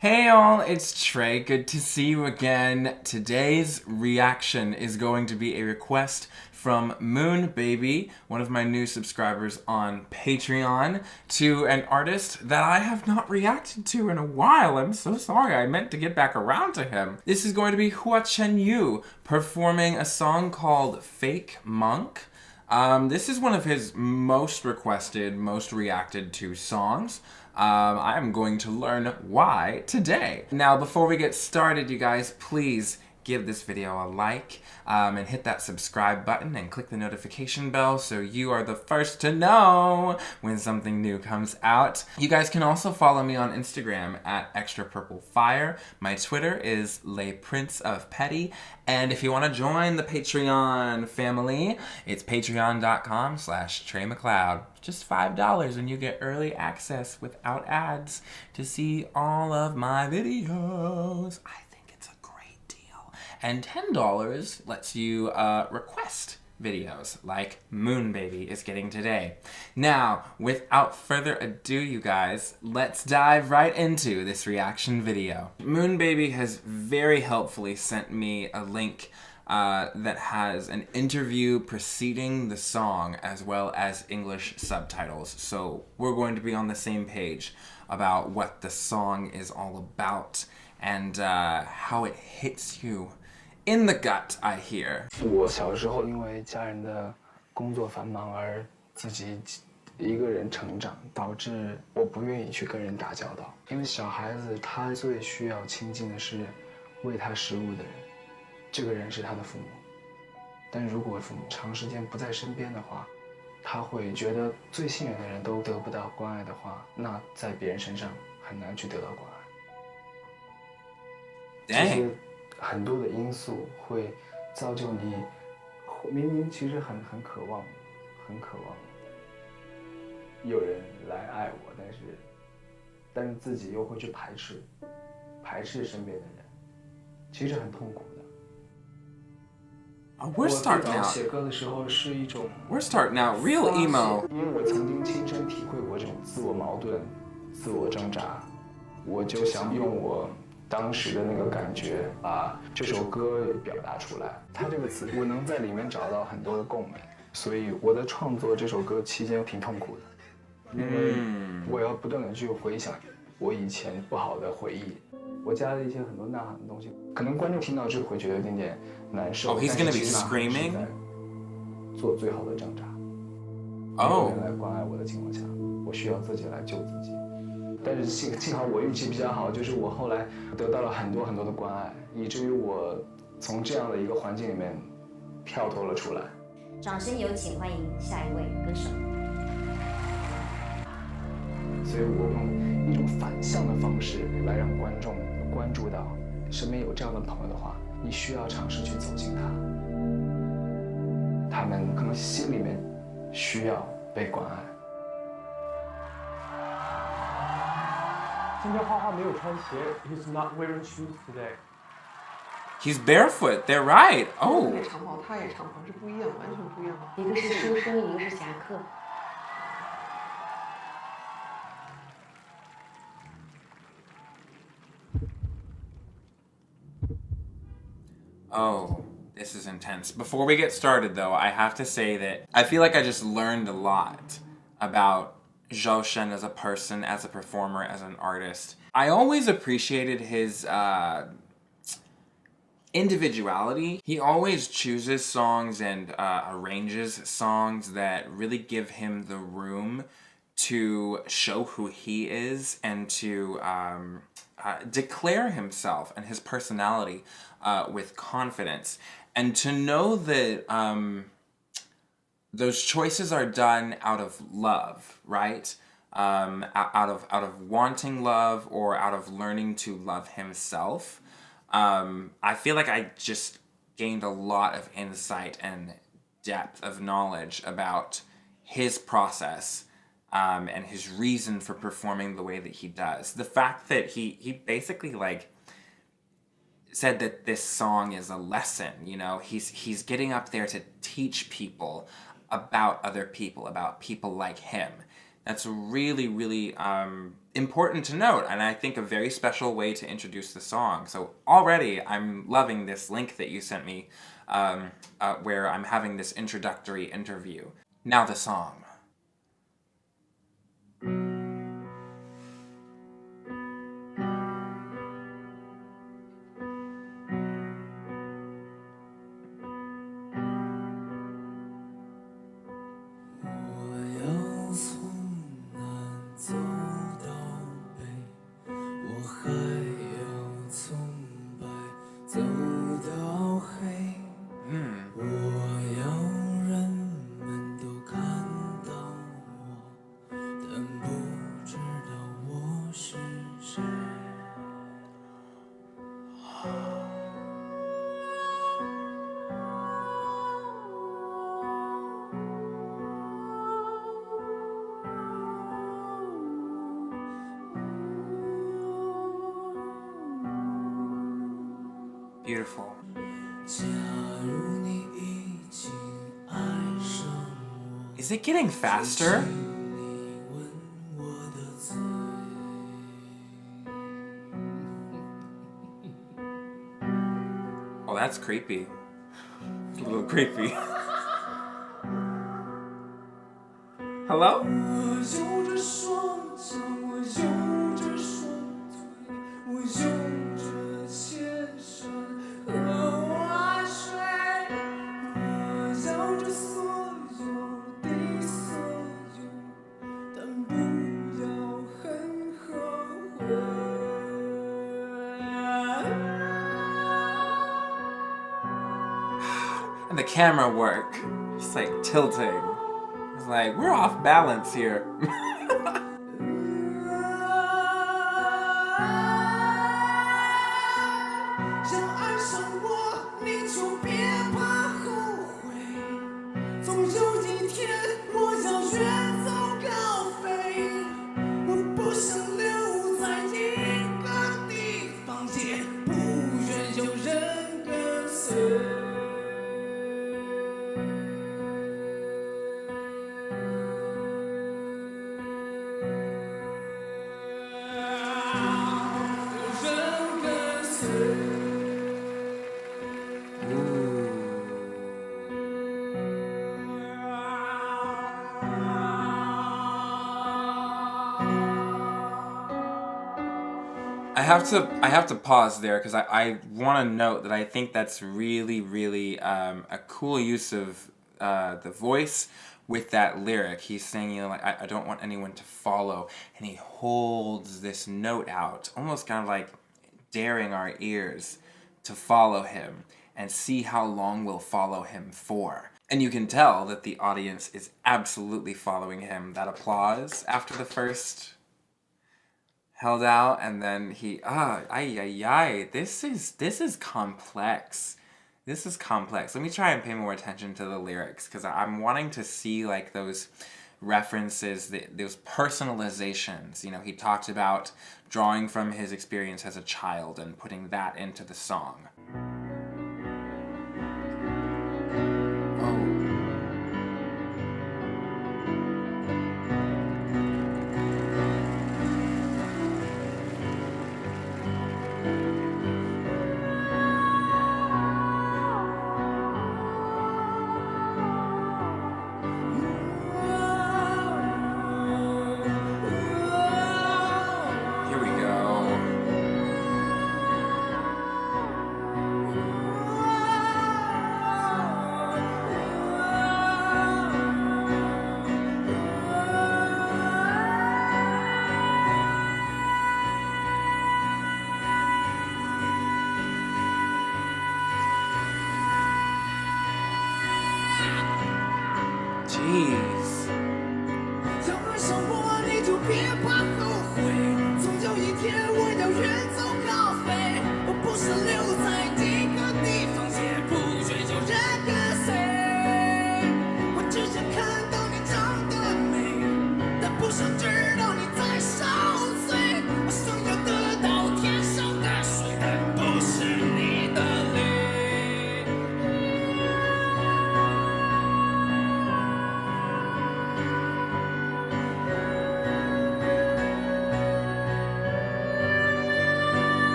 Hey all, it's Trey. Good to see you again. Today's reaction is going to be a request from Moon Baby, one of my new subscribers on Patreon, to an artist that I have not reacted to in a while. I'm so sorry. I meant to get back around to him. This is going to be Chenyu performing a song called Fake Monk. This is one of his most requested, most reacted to songs. I am going to learn why today. Now, before we get started, you guys, please give this video a like and hit that subscribe button and click the notification bell so you are the first to know when something new comes out. You guys can also follow me on Instagram at extrapurplefire. My Twitter is LayPrinceOfPetty. And if you want to join the Patreon family, it's patreon.com/TreyMcLeod. Just $5 and you get early access without ads to see all of my videos. I think it's a great deal. And $10 lets you request videos like Moon Baby is getting today. Now, without further ado, you guys, let's dive right into this reaction video. Moon Baby has very helpfully sent me a link that has an interview preceding the song as well as English subtitles. So we're going to be on the same page about what the song is all about and how it hits you in the gut, I hear. 我小时候因为家人的工作繁忙而自己一个人成长，导致我不愿意去跟人打交道。因为小孩子他最需要亲近的是喂他食物的人，这个人是他的父母。但如果父母长时间不在身边的话，他会觉得最信任的人都得不到关爱的话，那在别人身上很难去得到关爱。这些很多的因素会造就你明明其实很渴望有人来爱我，但是自己又会去排斥身边的人，其实很痛苦的。We're starting out. 写歌的时候是一种 We're starting out real emo. 因为我曾经亲身体会过这种自我矛盾、自我挣扎，我就想用我当时的那个感觉把这首歌表达出来。它这个词，我能在里面找到很多的共鸣，所以我在创作这首歌期间挺痛苦的，因为我要不断的去回想我以前不好的回忆。我加了一些很多呐喊的东西，可能观众听到之后会觉得有点点难受。Oh, he's gonna be screaming. 做最好的挣扎。没有人来关爱我的情况下，我需要自己来救自己。但是幸好我运气比较好，就是我后来得到了很多的关爱，以至于我从这样的一个环境里面跳脱了出来。掌声有请，欢迎下一位歌手。所以我用一种反向的方式来让观众关注到，身边有这样的朋友的话，你需要尝试去走近他。他们可能心里面需要被关爱。今天花花没有穿鞋 ，He's not wearing shoes today. He's barefoot. They're right. Oh. 我也长袍，他也长袍，是不一样，完全不一样。一个是书生，一个是侠客。Oh, this is intense. Before we get started, though, I have to say that I feel like I just learned a lot about Zhao Shen as a person, as a performer, as an artist. I always appreciated his individuality. He always chooses songs and arranges songs that really give him the room to show who he is and to declare himself and his personality with confidence. And to know that those choices are done out of love, right? Out of wanting love or out of learning to love himself. I feel like I just gained a lot of insight and depth of knowledge about his process and his reason for performing the way that he does. The fact that he basically like said that this song is a lesson, you know, he's getting up there to teach people about other people, about people like him. That's really, really important to note, and I think a very special way to introduce the song. So already I'm loving this link that you sent me, where I'm having this introductory interview. Now the song. Beautiful. Is it getting faster? Oh, that's creepy. It's a little creepy. Hello? And the camera work, just like tilting. It's like, we're off balance here. I have to pause there because I want to note that I think that's really a cool use of the voice with that lyric. He's saying, you know, like, I don't want anyone to follow, and he holds this note out, almost kind of like daring our ears to follow him and see how long we'll follow him for. And you can tell that the audience is absolutely following him. That applause after the first held out, and then he, this is complex. This is complex. Let me try and pay more attention to the lyrics, because I'm wanting to see like those references, those personalizations. You know, he talked about drawing from his experience as a child and putting that into the song.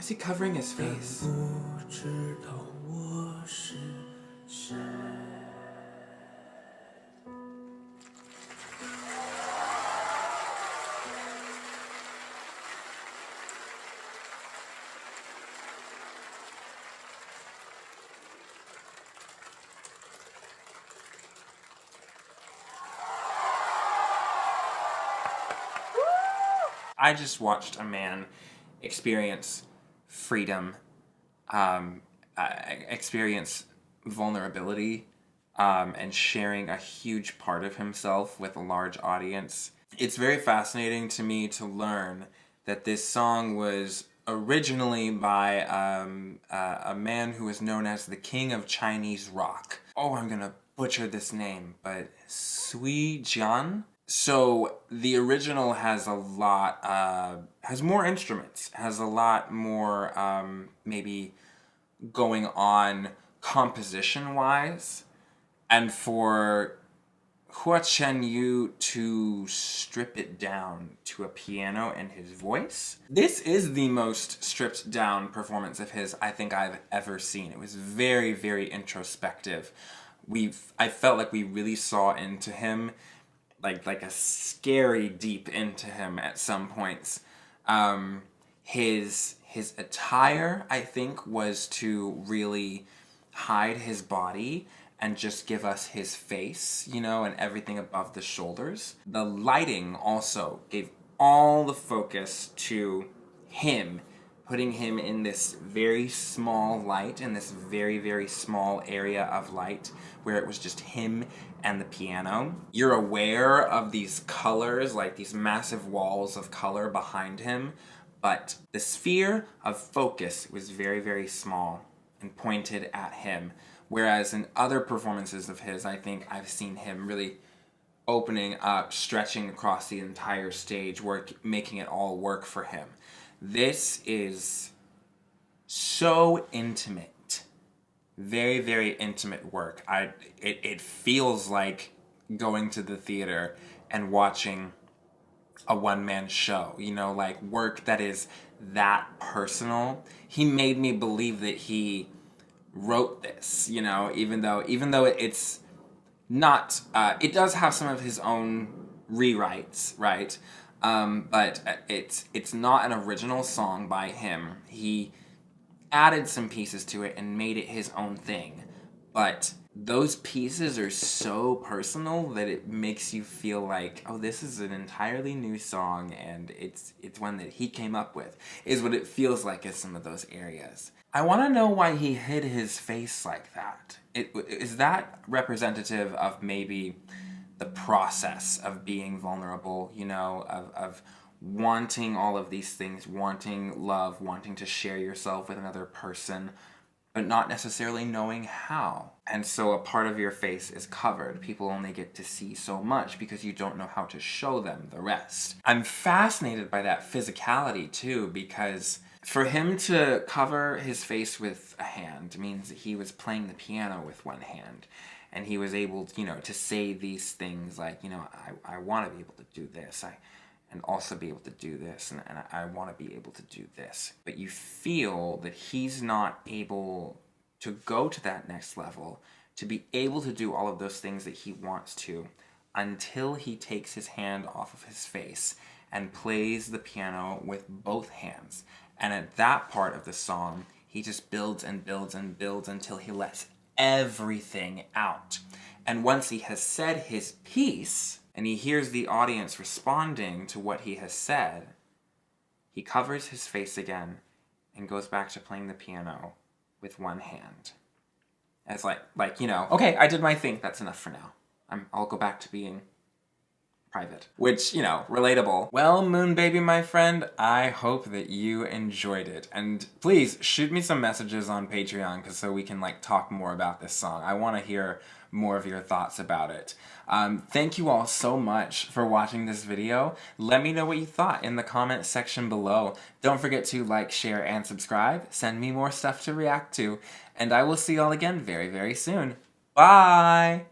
is he covering his face? I just watched a man experience freedom, experience vulnerability, and sharing a huge part of himself with a large audience. It's very fascinating to me to learn that this song was originally by a man who is known as the King of Chinese Rock. Oh, I'm gonna butcher this name, but Sui Jian? So the original has a lot, has more instruments, has a lot more maybe going on composition-wise, and for Chenyu to strip it down to a piano and his voice. This is the most stripped down performance of his I think I've ever seen. It was very, very introspective. I felt like we really saw into him, like a scary deep into him at some points. His attire, I think, was to really hide his body and just give us his face, you know, and everything above the shoulders. The lighting also gave all the focus to him, putting him in this very small light, in this very, very small area of light, where it was just him and the piano. You're aware of these colors, like these massive walls of color behind him, but the sphere of focus was very, very small and pointed at him. Whereas in other performances of his, I think I've seen him really opening up, stretching across the entire stage, making it all work for him. This is so intimate. Very, very intimate work. It feels like going to the theater and watching a one-man show, you know, like work that is that personal. He made me believe that he wrote this, you know, even though it's not, it does have some of his own rewrites, right? But it's not an original song by him. He added some pieces to it and made it his own thing. But those pieces are so personal that it makes you feel like, oh, this is an entirely new song and it's one that he came up with, is what it feels like in some of those areas. I want to know why he hid his face like that. Is that representative of maybe the process of being vulnerable, you know, of wanting all of these things, wanting love, wanting to share yourself with another person, but not necessarily knowing how. And so a part of your face is covered. People only get to see so much because you don't know how to show them the rest. I'm fascinated by that physicality too, because for him to cover his face with a hand means that he was playing the piano with one hand. And he was able to, you know, to say these things like, you know, I want to be able to do this. And also be able to do this, and I want to be able to do this. But you feel that he's not able to go to that next level, to be able to do all of those things that he wants to, until he takes his hand off of his face and plays the piano with both hands. And at that part of the song, he just builds and builds and builds until he lets everything out. And once he has said his piece, and he hears the audience responding to what he has said, he covers his face again and goes back to playing the piano with one hand. It's like, you know, okay, I did my thing, that's enough for now. I'll go back to being private. Which, you know, relatable. Well, Moon Baby, my friend, I hope that you enjoyed it. And please, shoot me some messages on Patreon so we can, like, talk more about this song. I want to hear more of your thoughts about it. Thank you all so much for watching this video. Let me know what you thought in the comment section below. Don't forget to like, share, and subscribe. Send me more stuff to react to. And I will see y'all again very, very soon. Bye!